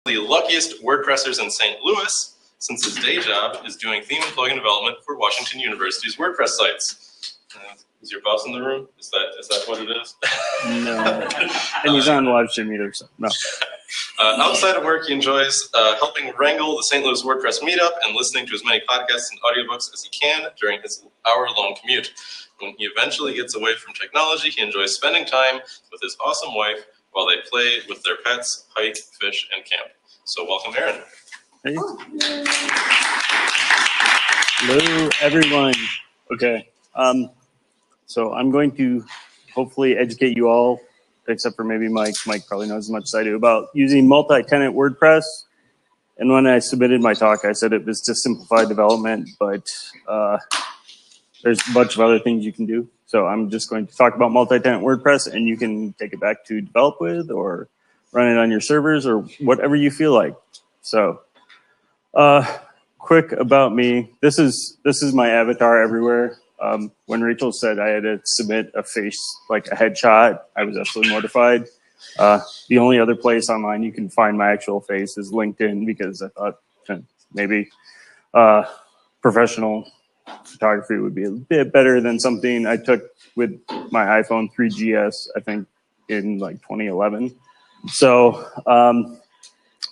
the luckiest WordPressers in St. Louis, since his day job is doing theme and plugin development for Washington University's WordPress sites. Is your boss in the room? Is that what it is? No. And he's on live stream either, so no. Outside of work, he enjoys helping wrangle the St. Louis WordPress meetup and listening to as many podcasts and audiobooks as he can during his hour-long commute. When he eventually gets away from technology, he enjoys spending time with his awesome wife while they play with their pets, hike, fish, and camp. So welcome, Aaron. Hey. Hello, everyone. Okay. So I'm going to hopefully educate you all, except for maybe Mike. Mike probably knows as much as I do about using multi-tenant WordPress. And when I submitted my talk, I said it was to simplify development, but there's a bunch of other things you can do. So I'm just going to talk about multi-tenant WordPress, and you can take it back to develop with or run it on your servers or whatever you feel like. So quick about me. This is my avatar everywhere. When Rachel said I had to submit a face, like a headshot, I was absolutely mortified. The only other place online you can find my actual face is LinkedIn, because I thought maybe professional photography would be a bit better than something I took with my iPhone 3GS, I think, in like 2011. So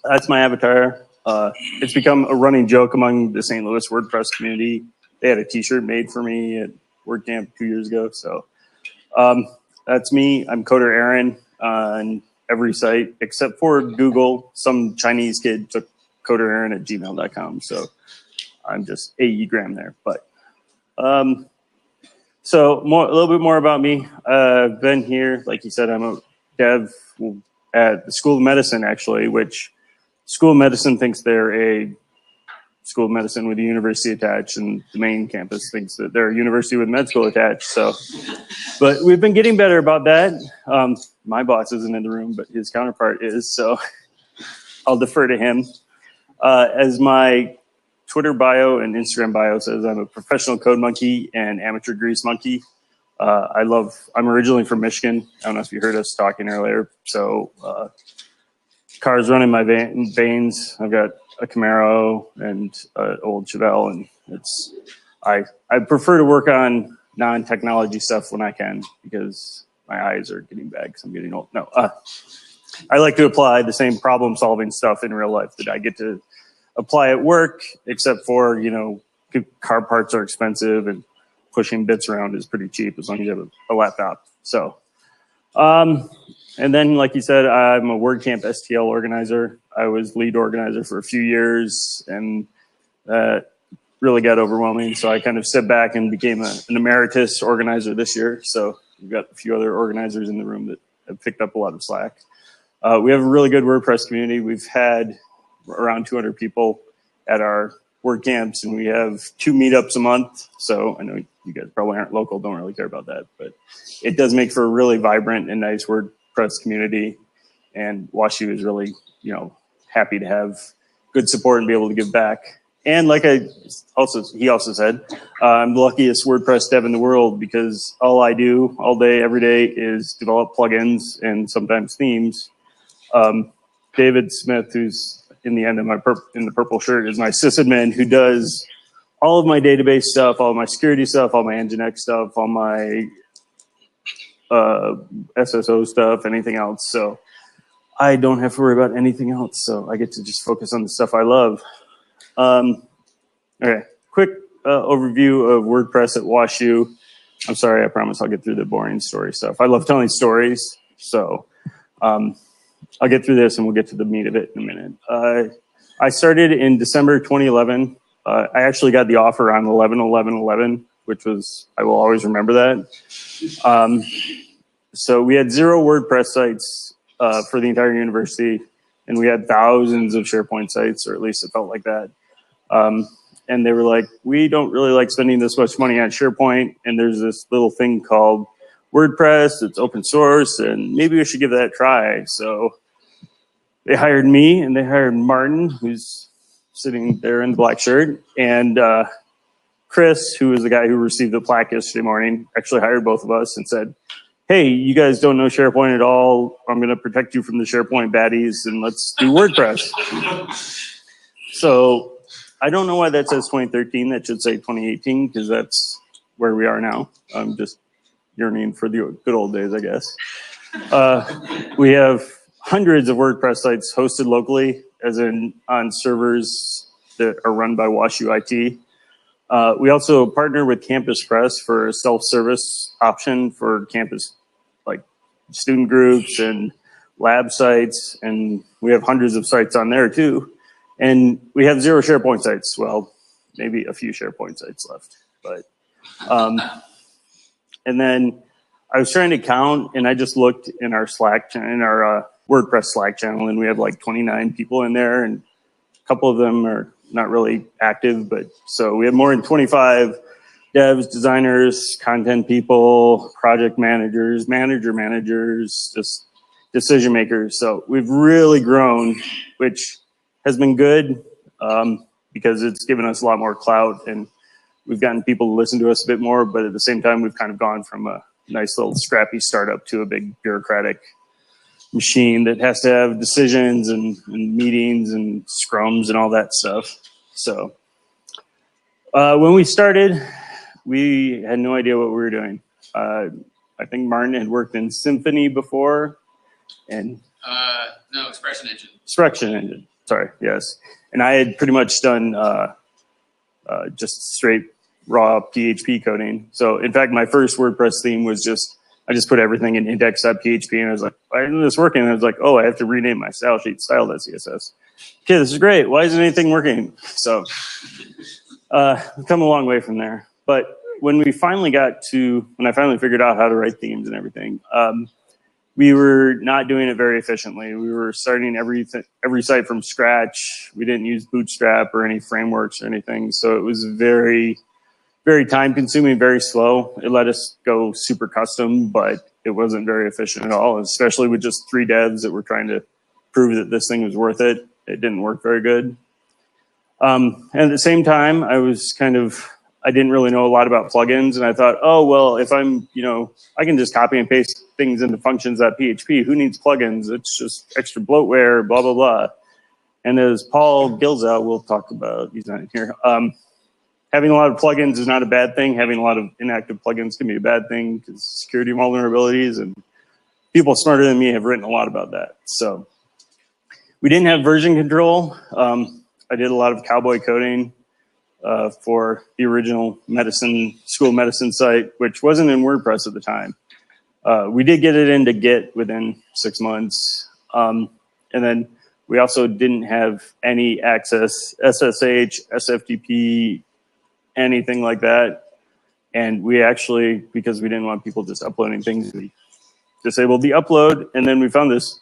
that's my avatar. It's become a running joke among the St. Louis WordPress community. They had a t-shirt made for me at WordCamp 2 years ago. So that's me. I'm Coder Aaron on every site except for Google. Some Chinese kid took coderaaron@gmail.com. So I'm just AE Graham there. But so a little bit more about me. I've been here, like you said, I'm a dev at the School of Medicine, actually, which School of Medicine thinks they're a School of Medicine with a university attached, and the main campus thinks that they're a university with med school attached. So, but we've been getting better about that. My boss isn't in the room, but his counterpart is, so I'll defer to him. As my Twitter bio and Instagram bio says, I'm a professional code monkey and amateur grease monkey. I'm originally from Michigan. I don't know if you heard us talking earlier. So cars running my veins. I've got a Camaro and an old Chevelle, and I prefer to work on non-technology stuff when I can, because my eyes are getting bad because I'm getting old. No, I like to apply the same problem-solving stuff in real life that I get to apply at work, except for, car parts are expensive and pushing bits around is pretty cheap as long as you have a laptop. So, and then, like you said, I'm a WordCamp STL organizer. I was lead organizer for a few years, and that really got overwhelming. So I kind of stepped back and became an emeritus organizer this year. So we've got a few other organizers in the room that have picked up a lot of slack. We have a really good WordPress community. We've had around 200 people at our WordCamps, and we have 2 meetups a month. So I know you guys probably aren't local, don't really care about that, but it does make for a really vibrant and nice WordPress community. And WashU is really, happy to have good support and be able to give back. And like he also said, I'm the luckiest WordPress dev in the world, because all I do all day, every day is develop plugins and sometimes themes. David Smith, who's in the end of in the purple shirt, is my sysadmin who does all of my database stuff, all of my security stuff, all my Nginx stuff, all my SSO stuff, anything else. So I don't have to worry about anything else. So I get to just focus on the stuff I love. Okay, quick overview of WordPress at WashU. I'm sorry, I promise I'll get through the boring story stuff. I love telling stories, so I'll get through this and we'll get to the meat of it in a minute. I started in December 2011. I actually got the offer on 11/11/11, which was, I will always remember that. So we had 0 WordPress sites for the entire university, and we had thousands of SharePoint sites, or at least it felt like that. And they were like, we don't really like spending this much money on SharePoint, and there's this little thing called WordPress, it's open source, and maybe we should give that a try. So they hired me, and they hired Martin, who's sitting there in the black shirt, and Chris, who was the guy who received the plaque yesterday morning, actually hired both of us and said, hey, you guys don't know SharePoint at all. I'm going to protect you from the SharePoint baddies, and let's do WordPress. So I don't know why that says 2013. That should say 2018 because that's where we are now. I'm just yearning for the good old days, I guess. We have hundreds of WordPress sites hosted locally, as in on servers that are run by WashU IT. We also partner with Campus Press for a self-service option for campus, like student groups and lab sites, and we have hundreds of sites on there too. And we have 0 SharePoint sites. Well, maybe a few SharePoint sites left, but and then I was trying to count, and I just looked in our Slack, in our WordPress Slack channel, and we have like 29 people in there, and a couple of them are not really active, but so we have more than 25 devs, designers, content people, project managers, managers, just decision makers. So we've really grown, which has been good because it's given us a lot more clout, and we've gotten people to listen to us a bit more, but at the same time, we've kind of gone from a nice little scrappy startup to a big bureaucratic machine that has to have decisions and meetings and scrums and all that stuff. So when we started, we had no idea what we were doing. I think Martin had worked in Symfony before, and no, Expression Engine. Expression Engine, sorry, yes. And I had pretty much done just straight raw PHP coding. So in fact, my first WordPress theme was I just put everything in index.php, and I was like, why isn't this working? And I was like, oh, I have to rename my style sheet style.css. Okay, this is great. Why isn't anything working? So we've come a long way from there. But when I finally figured out how to write themes and everything, we were not doing it very efficiently. We were starting every site from scratch. We didn't use Bootstrap or any frameworks or anything. So it was very, very time consuming, very slow. It let us go super custom, but it wasn't very efficient at all, especially with just 3 devs that were trying to prove that this thing was worth it. It didn't work very good. And at the same time, I didn't really know a lot about plugins, and I thought, oh, well, if I can just copy and paste things into functions.php. Who needs plugins? It's just extra bloatware, blah, blah, blah. And as Paul Gilzow will talk about, he's not in here, having a lot of plugins is not a bad thing. Having a lot of inactive plugins can be a bad thing because security vulnerabilities, and people smarter than me have written a lot about that. So we didn't have version control. I did a lot of cowboy coding for the original school of medicine site, which wasn't in WordPress at the time. We did get it into Git within 6 months. And then we also didn't have any access, SSH, SFTP, anything like that. And we actually, because we didn't want people just uploading things, we disabled the upload. And then we found this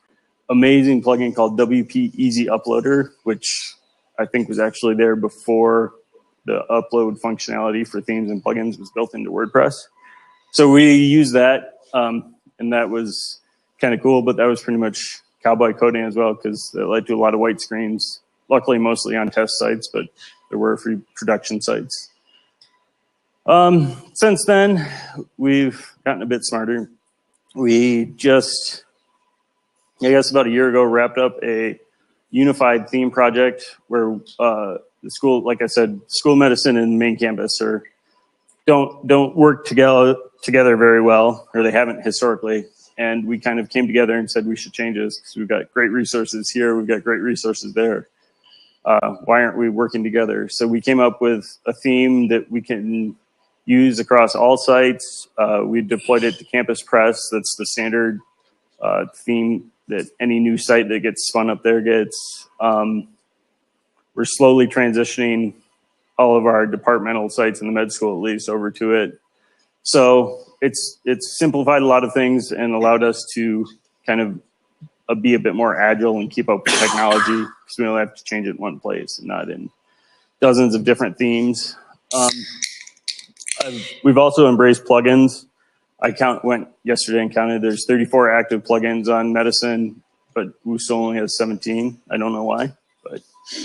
amazing plugin called WP Easy Uploader, which I think was actually there before the upload functionality for themes and plugins was built into WordPress. So we used that, and that was kind of cool, but that was pretty much cowboy coding as well, because it led to a lot of white screens, luckily mostly on test sites, but there were a few production sites. Since then, we've gotten a bit smarter. We just, I guess about a year ago, wrapped up a unified theme project where the school, like I said, school of medicine and main campus don't work together very well, or they haven't historically. And we kind of came together and said we should change this because we've got great resources here, we've got great resources there. Why aren't we working together? So we came up with a theme that we can use across all sites. We deployed it to Campus Press. That's the standard theme that any new site that gets spun up there gets. We're slowly transitioning all of our departmental sites in the med school, at least, over to it. So it's simplified a lot of things and allowed us to kind of be a bit more agile and keep up with technology, because we only have to change it in one place and not in dozens of different themes. We've also embraced plugins. I went yesterday and counted. There's 34 active plugins on medicine, but WooSo only has 17. I don't know why, but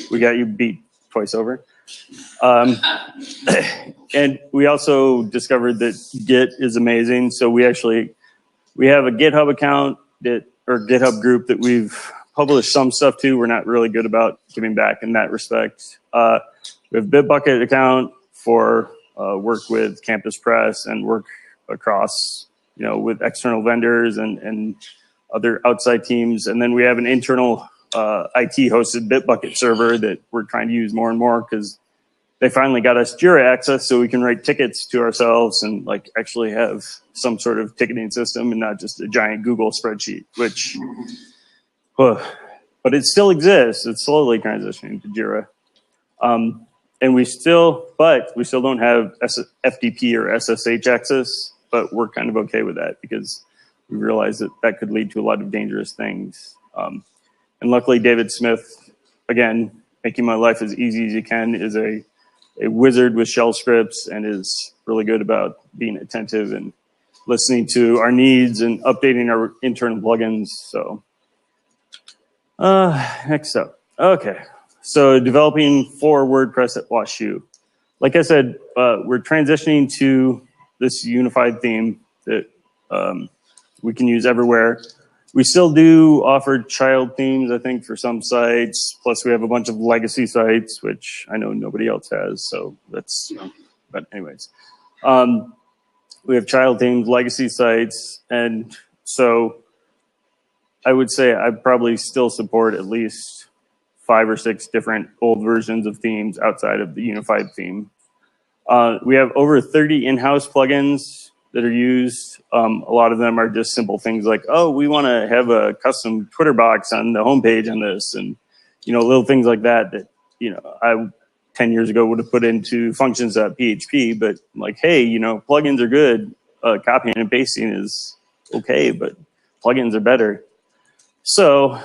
we got you beat twice over. And we also discovered that Git is amazing. So we actually We have a GitHub account or GitHub group that we've published some stuff to. We're not really good about giving back in that respect. We have a Bitbucket account for work with Campus Press and work across, with external vendors and other outside teams. And then we have an internal IT hosted Bitbucket server that we're trying to use more and more because they finally got us Jira access so we can write tickets to ourselves and actually have some sort of ticketing system and not just a giant Google spreadsheet, which, but it still exists. It's slowly transitioning to Jira. And we still don't have FTP or SSH access, but we're kind of okay with that because we realize that could lead to a lot of dangerous things. And luckily, David Smith, again, making my life as easy as he can, is a wizard with shell scripts and is really good about being attentive and listening to our needs and updating our internal plugins. So next up. Okay. So developing for WordPress at WashU. Like I said, we're transitioning to this unified theme that we can use everywhere. We still do offer child themes, I think, for some sites. Plus, we have a bunch of legacy sites, which I know nobody else has. So that's, but anyways. We have child themes, legacy sites. And so I would say I probably still support at least 5 or 6 different old versions of themes outside of the unified theme. We have over 30 in-house plugins that are used. A lot of them are just simple things like, oh, we want to have a custom Twitter box on the homepage on this, and little things like that I 10 years ago would have put into functions.php, but hey, plugins are good. Copying and pasting is okay, but plugins are better. So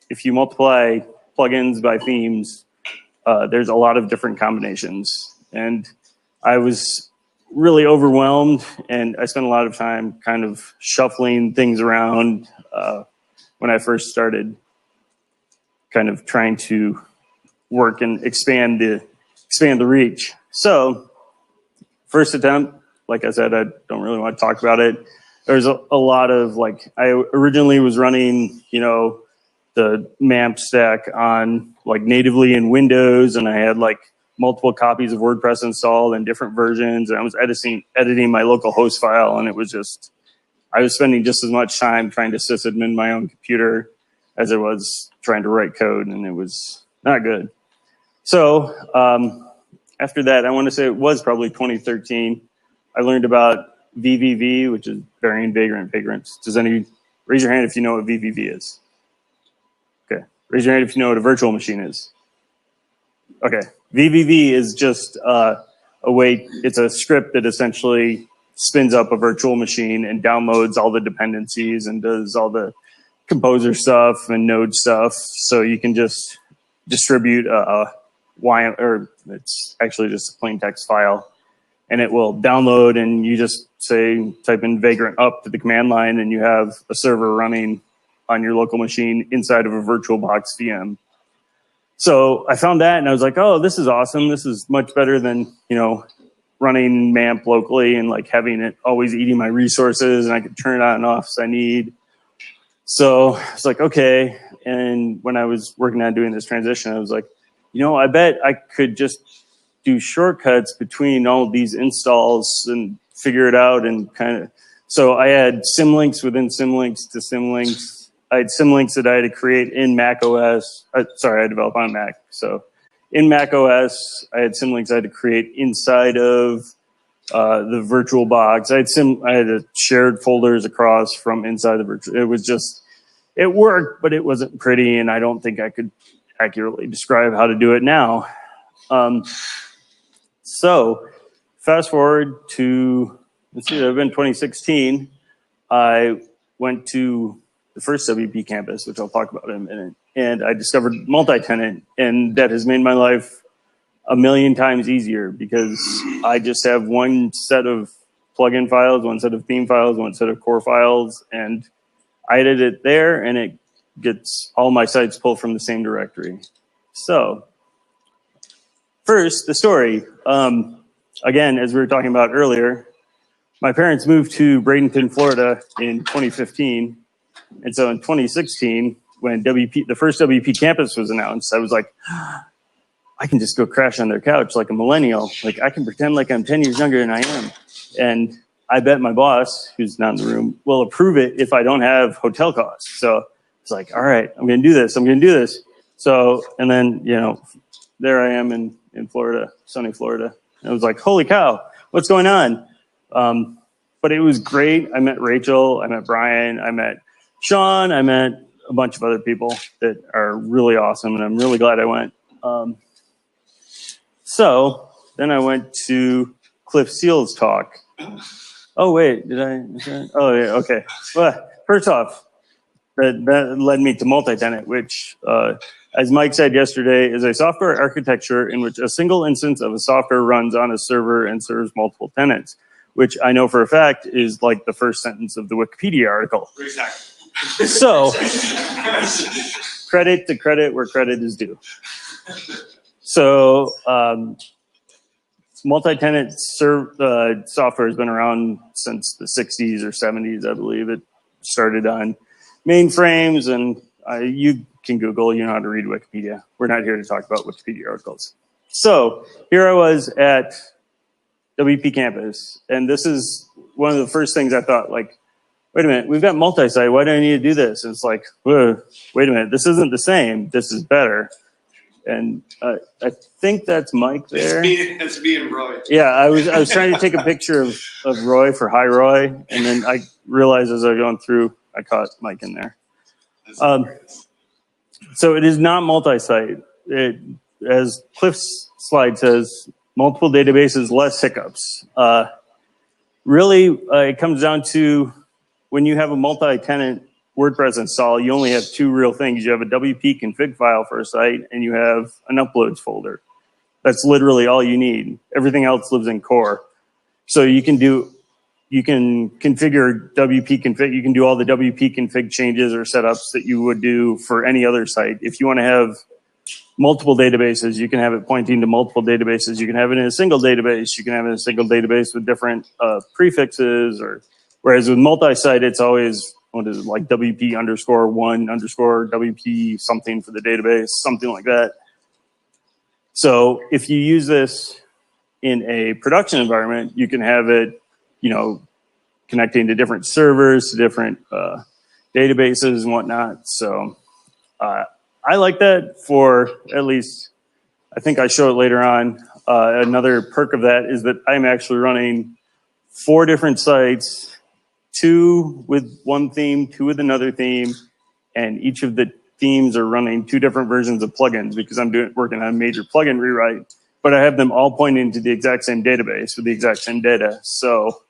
if you multiply plugins by themes, there's a lot of different combinations. And I was really overwhelmed, and I spent a lot of time kind of shuffling things around when I first started kind of trying to work and expand the reach. So first attempt, like I said, I don't really want to talk about it. There's a lot of I originally was running, the MAMP stack on natively in Windows, and I had multiple copies of WordPress installed in different versions, and I was editing my local host file, and it was just, I was spending just as much time trying to sysadmin my own computer as I was trying to write code, and it was not good. So after that, I want to say it was probably 2013, I learned about VVV, which is Variant Vagrant Vagrants. Does any raise your hand if you know what VVV is? Okay, raise your hand if you know what a virtual machine is. Okay, VVV is just a way, it's a script that essentially spins up a virtual machine and downloads all the dependencies and does all the composer stuff and node stuff. So you can just distribute or it's actually just a plain text file, and it will download, and you just type in Vagrant up to the command line, and you have a server running on your local machine inside of a VirtualBox VM. So I found that, and I was like, oh, this is awesome. This is much better than, running MAMP locally and having it always eating my resources, and I could turn it on and off as I need. So it's okay. And when I was working on doing this transition, I was like, I bet I could just do shortcuts between all of these installs and figure it out, and kind of, so I had symlinks within symlinks to symlinks. I had symlinks that I had to create in Mac OS. Sorry, I develop on Mac. So in Mac OS, I had symlinks I had to create inside of the VirtualBox. I had shared folders across from inside the virtual. It was just, it worked, but it wasn't pretty, and I don't think I could accurately describe how to do it now. So fast forward to, let's see, that would have been 2016. I went to the first WPCampus, which I'll talk about in a minute, and I discovered multi-tenant, and that has made my life a million times easier because I just have one set of plugin files, one set of theme files, one set of core files, and I edit it there, and it gets all my sites pulled from the same directory. So first, the story. Again, as we were talking about earlier, my parents moved to Bradenton, Florida in 2015. And so in 2016, when the first WPCampus was announced, I was like, I can just go crash on their couch like a millennial. Like I can pretend like I'm 10 years younger than I am. And I bet my boss, who's not in the room, will approve it if I don't have hotel costs. So it's like, all right, I'm going to do this. I'm going to do this. So, and then, there I am in Florida, sunny Florida. And I was like, holy cow, what's going on? But it was great. I met Rachel, I met Brian, I met Sean, I met a bunch of other people that are really awesome. And I'm really glad I went. So then I went to Cliff Seal's talk. Oh, wait, oh, yeah, okay. Well, first off, that led me to multi-tenant, which, as Mike said yesterday, is a software architecture in which a single instance of a software runs on a server and serves multiple tenants, which I know for a fact is like the first sentence of the Wikipedia article. Exactly. So, credit to credit where credit is due. So, multi-tenant software has been around since the 60s or 70s, I believe. It started on mainframes, and you can Google, you know how to read Wikipedia. We're not here to talk about Wikipedia articles. So here I was at WPCampus, and this is one of the first things I thought, like, wait a minute, we've got multi-site, why do I need to do this? And it's like, whoa, wait a minute, this isn't the same, this is better. And I think that's Mike there. It's me and Roy. Yeah, I was trying to take a picture of Roy for Hi Roy, and then I realized as I was going through, I caught Mike in there. So it is not multi-site. As Cliff's slide says, multiple databases, less hiccups. Really, it comes down to when you have a multi-tenant WordPress install, you only have two real things. You have a WP config file for a site, and you have an uploads folder. That's literally all you need. Everything else lives in core. So you can configure WP config. You can do all the WP config changes or setups that you would do for any other site. If you want to have multiple databases, you can have it pointing to multiple databases. You can have it in a single database. You can have it in a single database with different prefixes. Whereas with multi-site, it's always like WP _1 _ WP something for the database, something like that. So if you use this in a production environment, you can have it, connecting to different servers, to different databases and whatnot. So I like that for at least, I think I show it later on. Another perk of that is that I'm actually running 4 different sites, 2 with one theme, 2 with another theme, and each of the themes are running 2 different versions of plugins because I'm working on a major plugin rewrite, but I have them all pointing to the exact same database with the exact same data. So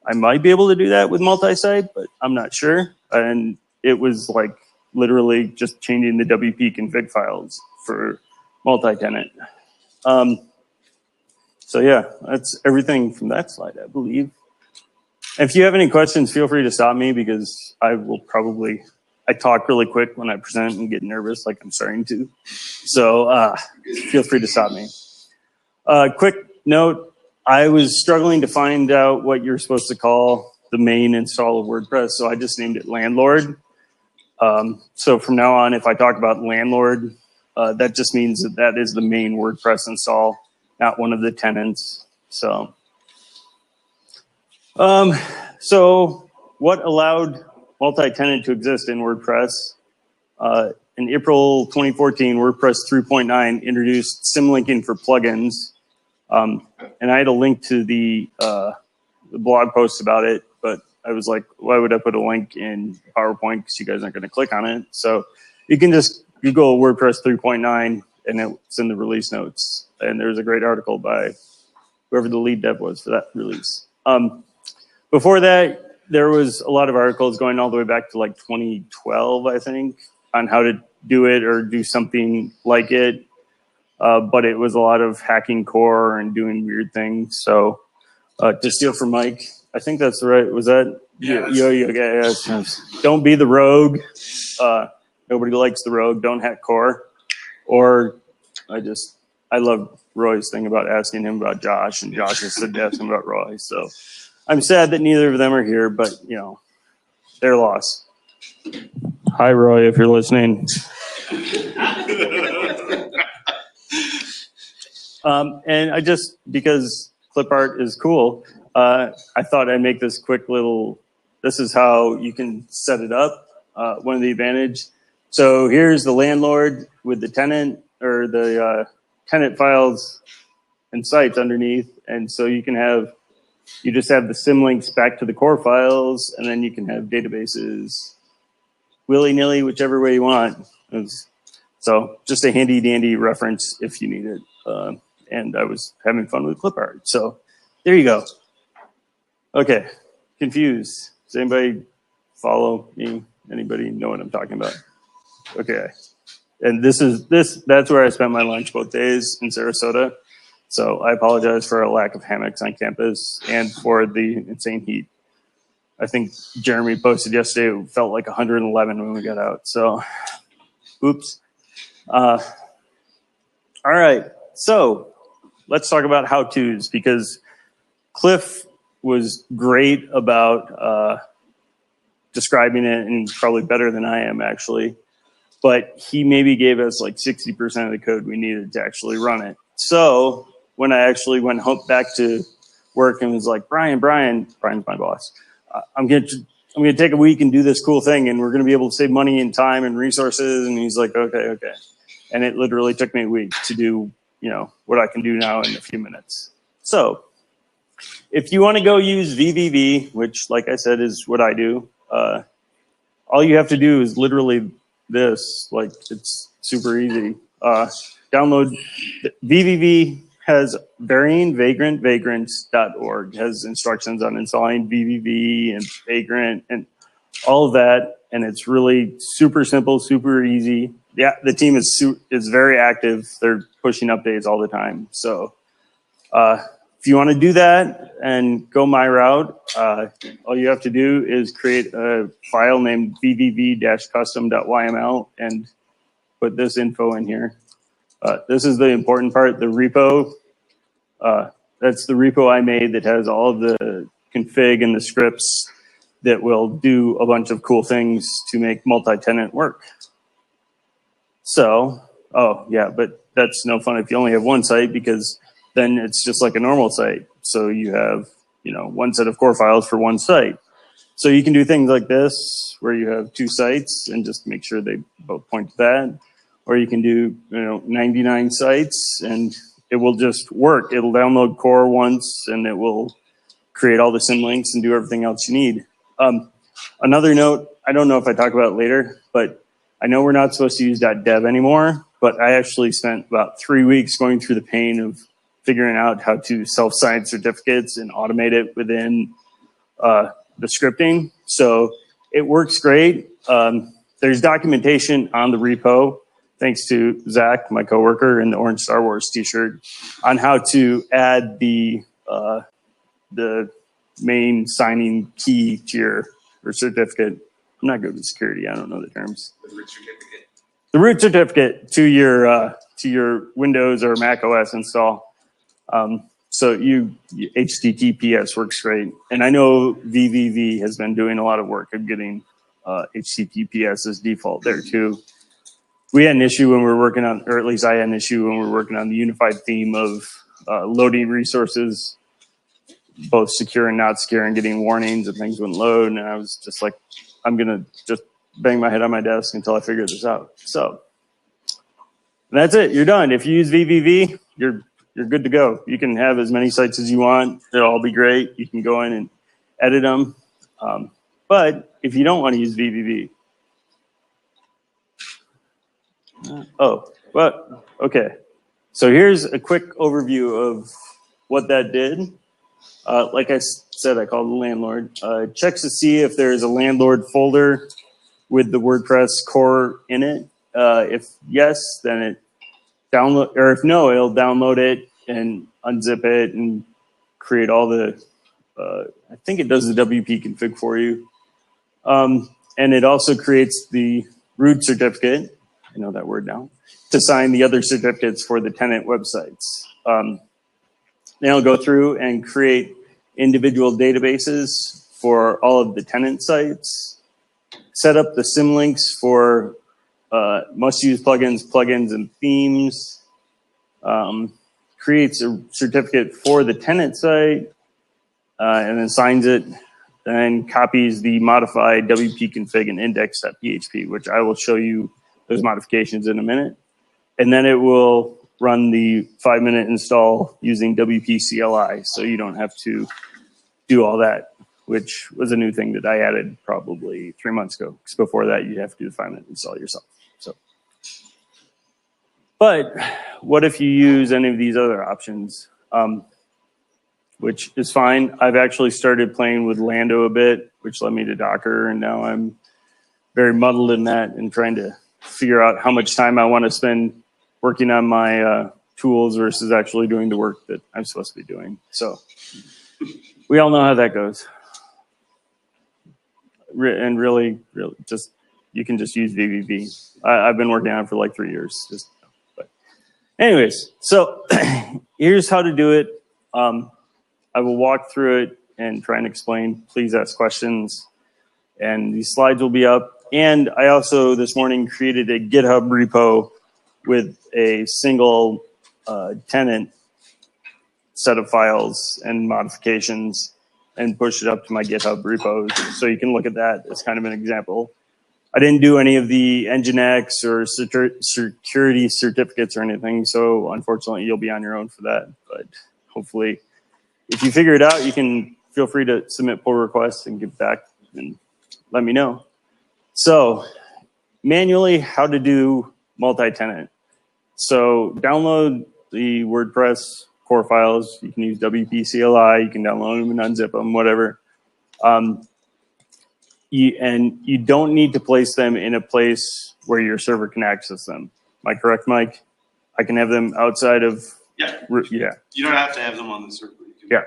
I might be able to do that with multi-site, but I'm not sure. And it was like literally just changing the WP config files for multi-tenant. So yeah, that's everything from that slide, I believe. If you have any questions, feel free to stop me because I talk really quick when I present and get nervous like I'm starting to. So feel free to stop me. Quick note, I was struggling to find out what you're supposed to call the main install of WordPress, so I just named it Landlord. So from now on, if I talk about Landlord, that just means that is the main WordPress install, not one of the tenants. So what allowed multi-tenant to exist in WordPress? In April 2014, WordPress 3.9 introduced symlinking for plugins. And I had a link to the blog post about it, but I was like, why would I put a link in PowerPoint? Because you guys aren't going to click on it. So you can just Google WordPress 3.9 and it's in the release notes. And there's a great article by whoever the lead dev was for that release. Before that, there was a lot of articles going all the way back to like 2012, I think, on how to do it or do something like it. But it was a lot of hacking core and doing weird things. So to steal from Mike, I think that's right. Was that? Yeah. Yes. Don't be the rogue. Nobody likes the rogue. Don't hack core. Or I love Roy's thing about asking him about Josh, and Josh has said to ask him about Roy. So I'm sad that neither of them are here, but you know, their loss. Hi, Roy, if you're listening. And I just, because clip art is cool, I thought I'd make this quick little, this is how you can set it up. One of the advantage. So here's the landlord with the tenant or the tenant files and sites underneath. And so you can have, you just have the symlinks back to the core files, and then you can have databases willy-nilly, whichever way you want. So just a handy dandy reference if you need it. And I was having fun with clip art. So there you go. Okay, confused. Does anybody follow me? Anybody know what I'm talking about? Okay. And that's where I spent my lunch both days in Sarasota. So I apologize for a lack of hammocks on campus and for the insane heat. I think Jeremy posted yesterday, it felt like 111 when we got out. So, oops. All right. So let's talk about how-tos, because Cliff was great about describing it, and probably better than I am actually. But he maybe gave us like 60% of the code we needed to actually run it. So when I actually went home back to work and was like, Brian's my boss. I'm gonna take a week and do this cool thing, and we're gonna be able to save money and time and resources. And he's like, okay. And it literally took me a week to do, you know, what I can do now in a few minutes. So if you want to go use VVV, which like I said is what I do, all you have to do is literally this. Like, it's super easy. Download VVV. Has vagrants.org has instructions on installing VVV and Vagrant and all of that, and it's really super simple, super easy. Yeah, the team is very active. They're pushing updates all the time. So if you want to do that and go my route, all you have to do is create a file named vvv-custom.yml and put this info in here. This is the important part, the repo. That's the repo I made that has all of the config and the scripts that will do a bunch of cool things to make multi-tenant work. So, oh yeah, but that's no fun if you only have one site, because then it's just like a normal site. So you have, you know, one set of core files for one site. So you can do things like this, where you have two sites and just make sure they both point to that. Or you can do, you know, 99 sites and it will just work. It'll download core once and it will create all the symlinks and do everything else you need. Another note, I don't know if I talk about it later, but I know we're not supposed to use .dev anymore, but I actually spent about 3 weeks going through the pain of figuring out how to self-sign certificates and automate it within the scripting. So it works great. There's documentation on the repo, thanks to Zach, my coworker, in the Orange Star Wars t-shirt, on how to add the main signing key to your certificate. I'm not good with security. I don't know the terms. The root certificate. The root certificate to your Windows or Mac OS install. So HTTPS works great. And I know VVV has been doing a lot of work of getting HTTPS as default there too. We had an issue when we were working on, or at least I had an issue when we were working on the unified theme of loading resources, both secure and not secure, and getting warnings and things wouldn't load. And I was just like, I'm going to just bang my head on my desk until I figure this out. So that's it. You're done. If you use VVV, you're good to go. You can have as many sites as you want. It'll all be great. You can go in and edit them. But if you don't want to use VVV, okay. So here's a quick overview of what that did. Like I said, I called the landlord. Checks to see if there's a landlord folder with the WordPress core in it. If yes, then it download, or if no, it'll download it and unzip it and create all the, I think it does the WP config for you. And it also creates the root certificate, I know that word now, to sign the other certificates for the tenant websites. Then I'll go through and create individual databases for all of the tenant sites, set up the symlinks for must-use plugins, and themes, creates a certificate for the tenant site, and then signs it, then copies the modified WP config and index.php, which I will show you those modifications in a minute. And then it will run the 5-minute install using WP CLI, so you don't have to do all that, which was a new thing that I added probably 3 months ago. Because before that, you have to do the 5-minute install yourself. So, but what if you use any of these other options? Which is fine. I've actually started playing with Lando a bit, which led me to Docker, and now I'm very muddled in that and trying to figure out how much time I want to spend working on my tools versus actually doing the work that I'm supposed to be doing. So we all know how that goes. And really, just you can just use VVV. I've been working on it for like 3 years. But anyways, so here's how to do it. I will walk through it and try and explain. Please ask questions. And these slides will be up. And I also this morning created a GitHub repo with a single tenant set of files and modifications and push it up to my GitHub repos. So you can look at that as kind of an example. I didn't do any of the Nginx or security certificates or anything. So unfortunately, you'll be on your own for that. But hopefully, if you figure it out, you can feel free to submit pull requests and give back and let me know. So manually, how to do multi-tenant. So download the WordPress core files. You can use WP CLI. You can download them and unzip them, whatever. And you don't need to place them in a place where your server can access them. Am I correct, Mike? I can have them outside of... Yeah. Yeah. You don't have to have them on the server. Yeah.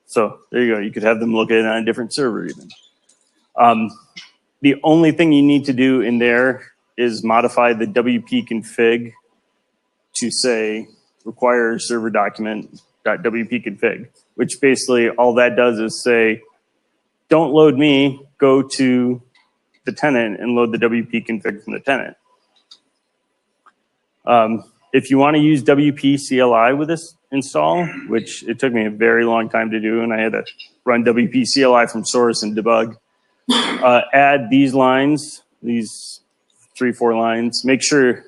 So there you go. You could have them located on a different server even. The only thing you need to do in there is modify the WP config to say require server document.wp config, which basically all that does is say, don't load me, go to the tenant and load the WP config from the tenant. If you want to use WP CLI with this install, which it took me a very long time to do, and I had to run WP CLI from source and debug, add these lines, these 3-4 lines. Make sure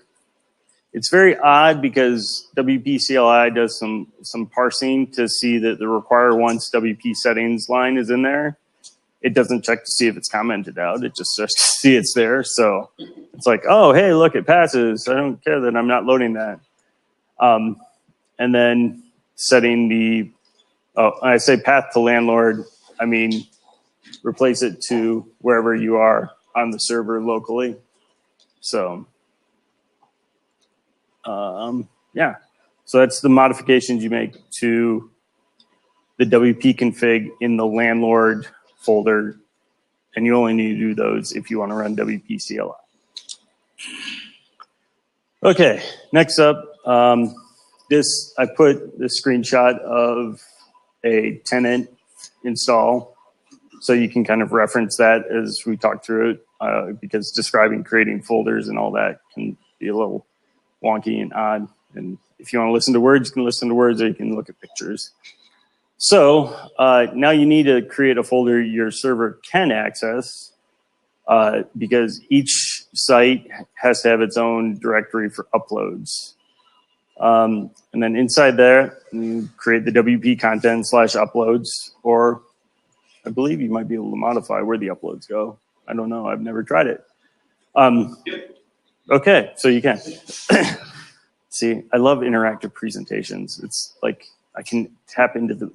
it's very odd because WP CLI does some parsing to see that the require once WP settings line is in there. It doesn't check to see if it's commented out. It just starts to see it's there. So it's like, oh, hey, look, it passes. I don't care that I'm not loading that. And then setting the, I say path to landlord, I mean, replace it to wherever you are on the server locally. So, yeah. So that's the modifications you make to the WP config in the landlord folder, and you only need to do those if you want to run WP CLI. Okay, next up, I put the screenshot of a tenant install, so you can kind of reference that as we talk through it, because describing creating folders and all that can be a little wonky and odd. And if you want to listen to words, you can listen to words, or you can look at pictures. So now you need to create a folder your server can access, because each site has to have its own directory for uploads. And then inside there, you create the WP content /uploads, or I believe you might be able to modify where the uploads go. I don't know. I've never tried it. Okay, so you can. See, I love interactive presentations. It's like I can tap into the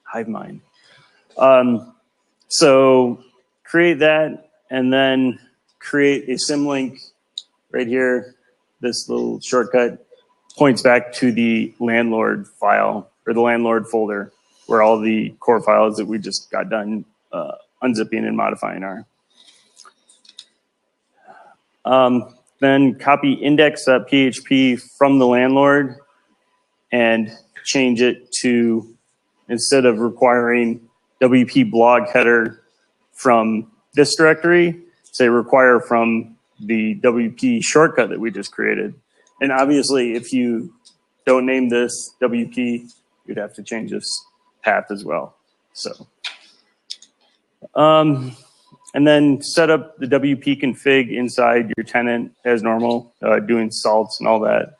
hive mind. So create that and then create a symlink right here. This little shortcut points back to the landlord file or the landlord folder where all the core files that we just got done unzipping and modifying are. Then copy index.php from the landlord and change it to, instead of requiring WP blog header from this directory, say require from the WP shortcut that we just created. And obviously, if you don't name this WP, you'd have to change this path as well. So, and then set up the WP config inside your tenant as normal, doing salts and all that.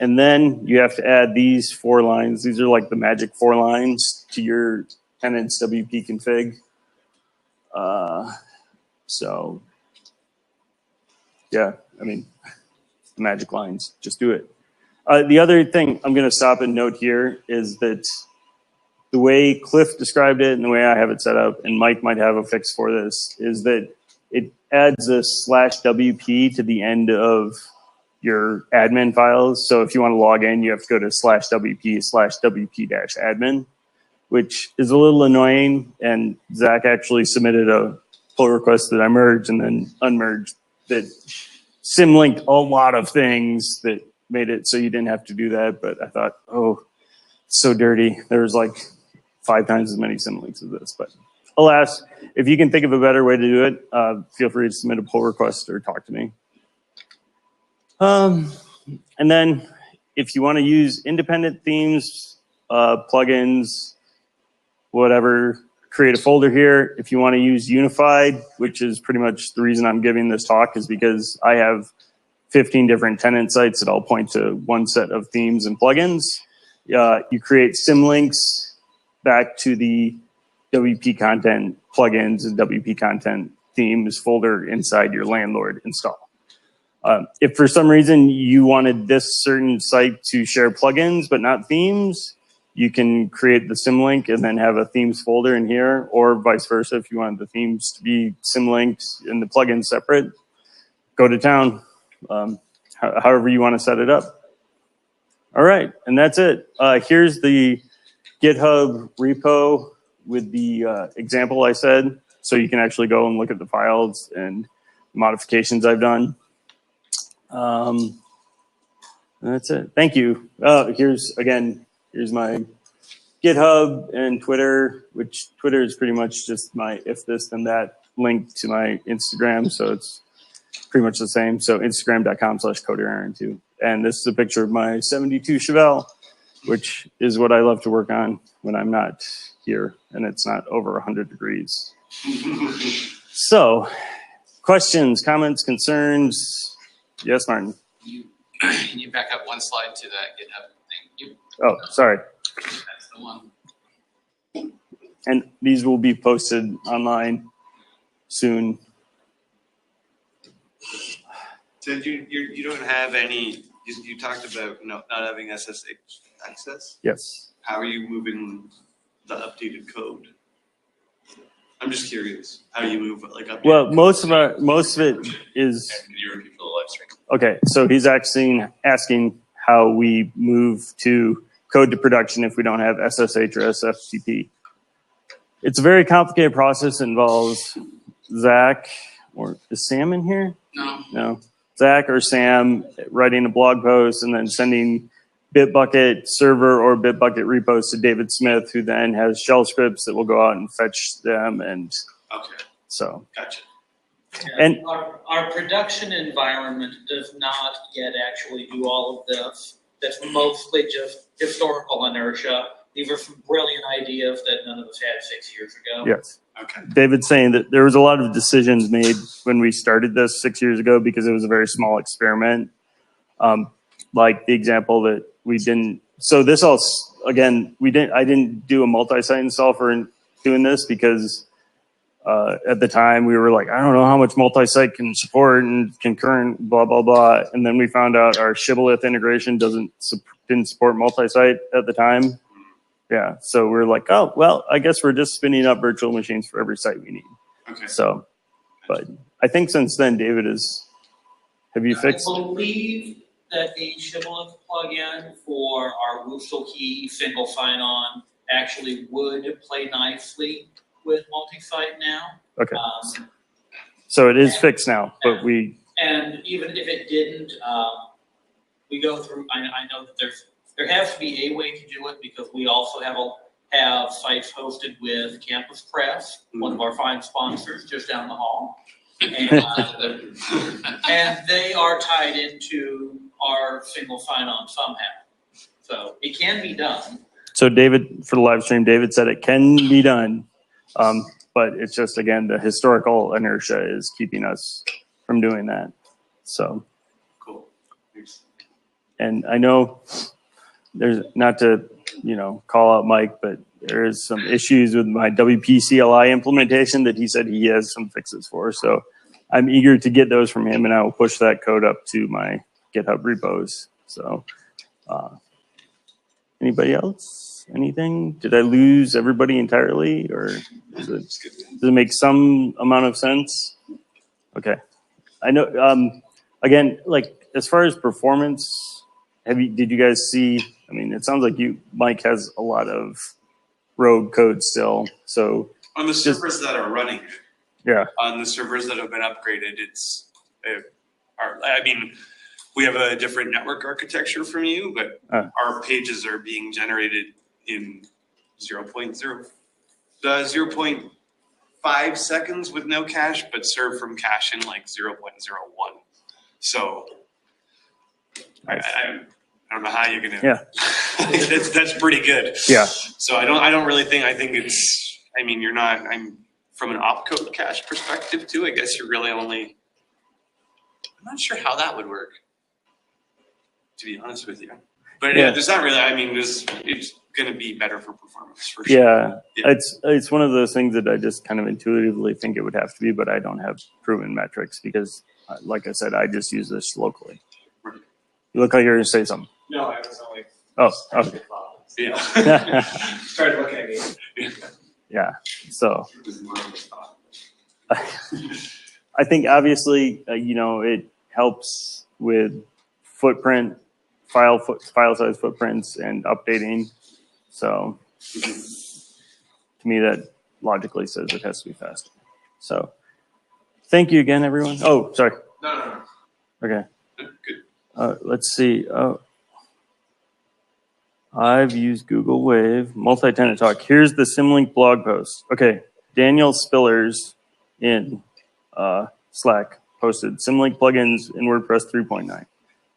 And then you have to add these 4 lines. These are like the magic 4 lines to your tenant's WP config. So, yeah, I mean, the magic lines, just do it. The other thing I'm going to stop and note here is that the way Cliff described it and the way I have it set up, and Mike might have a fix for this, is that it adds a /WP to the end of your admin files. So if you want to log in, you have to go to /WP/WP-admin, which is a little annoying. And Zach actually submitted a pull request that I merged and then unmerged that symlinked a lot of things that made it so you didn't have to do that. But I thought, oh, it's so dirty. There's like 5 times as many symlinks as this. But alas, if you can think of a better way to do it, feel free to submit a pull request or talk to me. And then if you want to use independent themes, plugins, whatever, create a folder here. If you want to use unified, which is pretty much the reason I'm giving this talk, is because I have 15 different tenant sites that all point to one set of themes and plugins. You create symlinks back to the WP content plugins and WP content themes folder inside your landlord install. If for some reason you wanted this certain site to share plugins but not themes, you can create the symlink and then have a themes folder in here, or vice versa. If you want the themes to be symlinked and the plugins separate, go to town. However you want to set it up. All right, and that's it. Here's the GitHub repo with the example I said, so you can actually go and look at the files and modifications I've done. That's it. Thank you. Here's my GitHub and Twitter, which Twitter is pretty much just my if this then that link to my Instagram, so it's pretty much the same. So Instagram.com/CoderAaron2. And this is a picture of my 72 Chevelle, which is what I love to work on when I'm not here and it's not over 100 degrees. So, questions, comments, concerns? Yes, Martin. Can you back up one slide to that GitHub thing? Oh, sorry. That's the one. And these will be posted online soon. So you don't have any, you talked about not having SSH access. Yes. How are you moving the updated code? I'm just curious. How do you move like updated Well, code? most of it is You're repeat for the live stream. okay. So he's actually asking how we move to code to production if we don't have SSH or SFTP. It's a very complicated process. It involves Zach, or is Sam in here? No. Zach or Sam writing a blog post and then sending Bitbucket server or Bitbucket repos to David Smith, who then has shell scripts that will go out and fetch them. And Okay, so, gotcha. Yeah, and our production environment does not yet actually do all of this. That's mostly just historical inertia. These are some brilliant ideas that none of us had 6 years ago. yes. Okay. David's saying that there was a lot of decisions made when we started this 6 years ago because it was a very small experiment. Like the example that we didn't. So this all again, I didn't do a multi-site install for doing this because at the time we were like, I don't know how much multi-site can support and concurrent blah blah blah. And then we found out our shibboleth integration didn't support multi-site at the time. Yeah, so we're like, oh, well, I guess we're just spinning up virtual machines for every site we need. Okay. So, but I think since then, David have you fixed? I believe that the shibboleth plugin for our Wussel key single sign-on actually would play nicely with multi-site now. Okay. So it is fixed now, but And even if it didn't, we go through, I know that there has to be a way to do it because we also have have sites hosted with Campus Press, one of our fine sponsors just down the hall. And they are tied into our single sign-on somehow. So it can be done. So David, for the live stream, David said it can be done, but it's just, again, the historical inertia is keeping us from doing that. So, Cool. Thanks. and I know there's, not to, call out Mike, but there is some issues with my WPCLI implementation that he said he has some fixes for. So I'm eager to get those from him, and I will push that code up to my GitHub repos. So, anybody else? Anything? Did I lose everybody entirely, or does it make some amount of sense? Okay. I know, again, like as far as performance, did you guys see, I mean, it sounds like Mike has a lot of rogue code still. So On the servers that are running, yeah, on the servers that have been upgraded, we have a different network architecture from you, but our pages are being generated in 0.5 seconds with no cache, but served from cache in like 0.01. So I don't know how you're gonna. Yeah. that's pretty good. Yeah. So I don't really think. I think it's. I mean, you're not. I'm from an opcode cache perspective too. I guess you're really only. I'm not sure how that would work, to be honest with you. But yeah, there's not really. I mean, it's going to be better for performance for sure. Yeah, it's one of those things that I just kind of intuitively think it would have to be, but I don't have proven metrics because, like I said, I just use this locally. Right. You look like you're going to say something. No, I was only. Oh, okay. Yeah. Started looking at me. Yeah. So I think obviously, it helps with footprint, file size footprints and updating. So to me, that logically says it has to be fast. So thank you again, everyone. Oh, sorry. No. Okay. Good. Let's see. I've used Google Wave, multi-tenant talk. Here's the Symlink blog post. Okay. Daniel Spillers in Slack posted Symlink plugins in WordPress 3.9.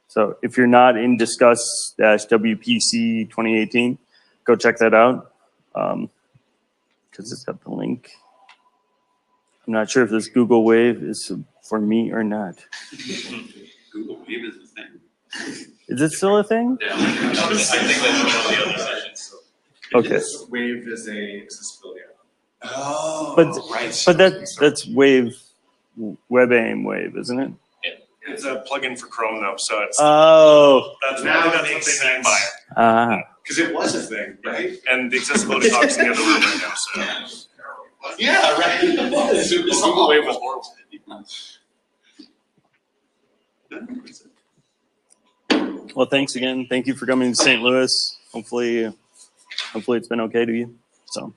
So if you're not in discuss-WPC 2018, go check that out because it's got the link. I'm not sure if this Google Wave is for me or not. Google Wave is a thing. Is it still a thing? Yeah, I think that's one of the other sessions. Okay. Wave is a accessibility app. Oh, But right. But that's Wave, WebAIM Wave, isn't it? It's a plugin for Chrome though, so it's Oh. that's Now what it they makes mean by it. Because it was a thing, right? And the accessibility talks in the other room right now. So Yeah, right. Google Wave was horrible. Well, thanks again. Thank you for coming to St. Louis. Hopefully it's been okay to you. So.